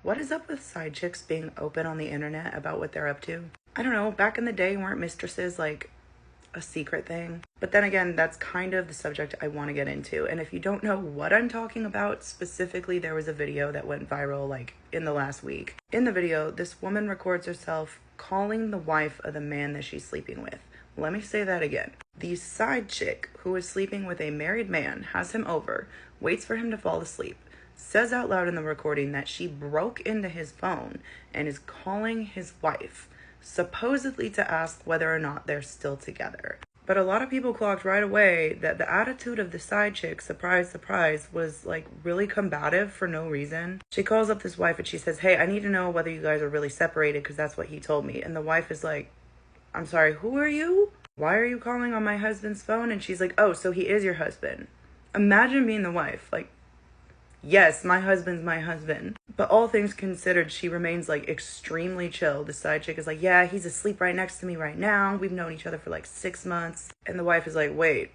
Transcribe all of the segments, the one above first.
What is up with side chicks being open on the internet about what they're up to? I don't know, back in the day, weren't mistresses like a secret thing? But then again, that's kind of the subject I want to get into. And if you don't know what I'm talking about, specifically, there was a video that went viral like in the last week. In the video, this woman records herself calling the wife of the man that she's sleeping with. Let me say that again. The side chick who is sleeping with a married man has him over, waits for him to fall asleep, says out loud in the recording that she broke into his phone and is calling his wife, supposedly to ask whether or not they're still together. But a lot of people clocked right away that the attitude of the side chick, surprise, surprise, was like really combative for no reason. She calls up this wife and she says, "Hey, I need to know whether you guys are really separated because that's what he told me." And the wife is like, "I'm sorry, who are you? Why are you calling on my husband's phone?" And she's like, "Oh, so he is your husband." Imagine being the wife. Like, yes, my husband's my husband. But all things considered, she remains like extremely chill. The side chick is like, "Yeah, he's asleep right next to me right now. We've known each other for like 6 months." And the wife is like, wait,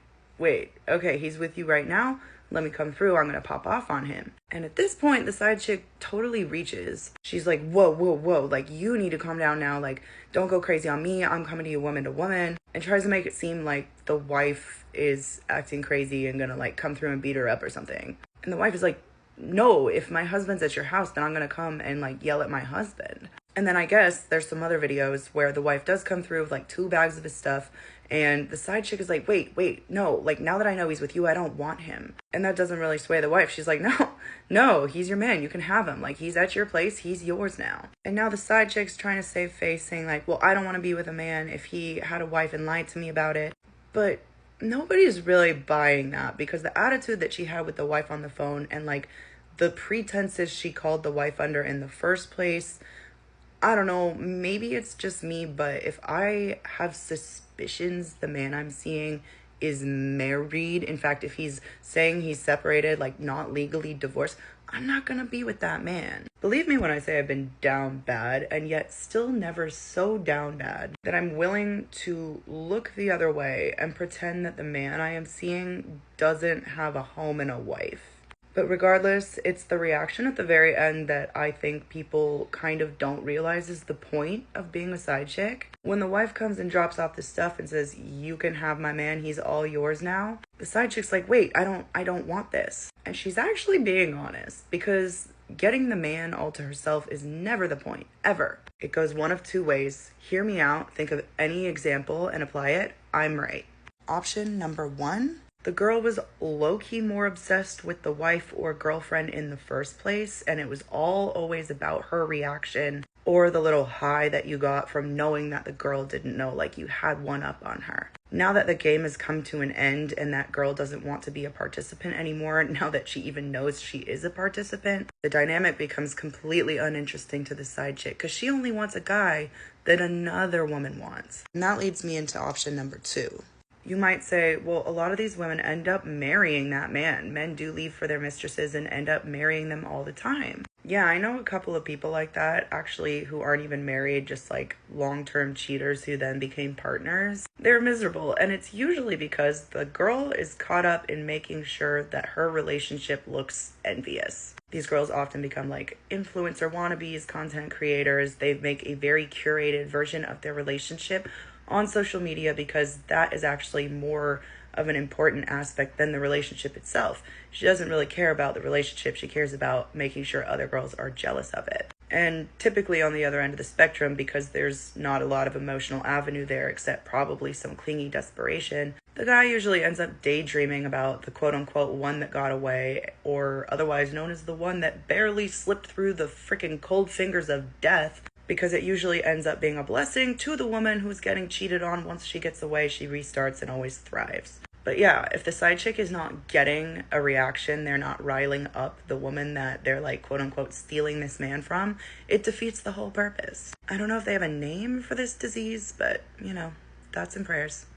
okay, he's with you right now? Let me come through. I'm going to pop off on him. And at this point, the side chick totally reaches. She's like, whoa. Like, you need to calm down now. Like, don't go crazy on me. I'm coming to you woman to woman. And tries to make it seem like the wife is acting crazy and going to like come through and beat her up or something. And the wife is like, "No, if my husband's at your house, then I'm going to come and like yell at my husband." And then I guess there's some other videos where the wife does come through with like 2 bags of his stuff. And the side chick is like, wait, no, like now that I know he's with you, I don't want him. And that doesn't really sway the wife. She's like, no, he's your man. You can have him. Like, he's at your place. He's yours now. And now the side chick's trying to save face, saying like, well, I don't want to be with a man if he had a wife and lied to me about it. But nobody's really buying that, because the attitude that she had with the wife on the phone and like the pretenses she called the wife under in the first place, I don't know, maybe it's just me, but if I have suspicions the man I'm seeing is married, in fact, if he's saying he's separated, like not legally divorced, I'm not gonna be with that man. Believe me when I say I've been down bad, and yet still never so down bad that I'm willing to look the other way and pretend that the man I am seeing doesn't have a home and a wife. But regardless, it's the reaction at the very end that I think people kind of don't realize is the point of being a side chick. When the wife comes and drops off the stuff and says, "You can have my man, he's all yours now," the side chick's like, "Wait, I don't want this." And she's actually being honest, because getting the man all to herself is never the point, ever. It goes one of 2 ways. Hear me out, think of any example and apply it. I'm right. Option number 1. The girl was low-key more obsessed with the wife or girlfriend in the first place, and it was all always about her reaction or the little high that you got from knowing that the girl didn't know, like you had one up on her. Now that the game has come to an end and that girl doesn't want to be a participant anymore, now that she even knows she is a participant, the dynamic becomes completely uninteresting to the side chick, because she only wants a guy that another woman wants. And that leads me into option number 2. You might say, well, a lot of these women end up marrying that man. Men do leave for their mistresses and end up marrying them all the time. Yeah, I know a couple of people like that, actually, who aren't even married, just like long-term cheaters who then became partners. They're miserable, and it's usually because the girl is caught up in making sure that her relationship looks envious. These girls often become like influencer wannabes, content creators. They make a very curated version of their relationship on social media, because that is actually more of an important aspect than the relationship itself. She doesn't really care about the relationship. She cares about making sure other girls are jealous of it. And typically on the other end of the spectrum, because there's not a lot of emotional avenue there except probably some clingy desperation, the guy usually ends up daydreaming about the quote-unquote one that got away, or otherwise known as the one that barely slipped through the freaking cold fingers of death, because it usually ends up being a blessing to the woman who's getting cheated on. Once she gets away, she restarts and always thrives. But yeah, if the side chick is not getting a reaction, they're not riling up the woman that they're like quote unquote stealing this man from, it defeats the whole purpose. I don't know if they have a name for this disease, but you know, thoughts and prayers.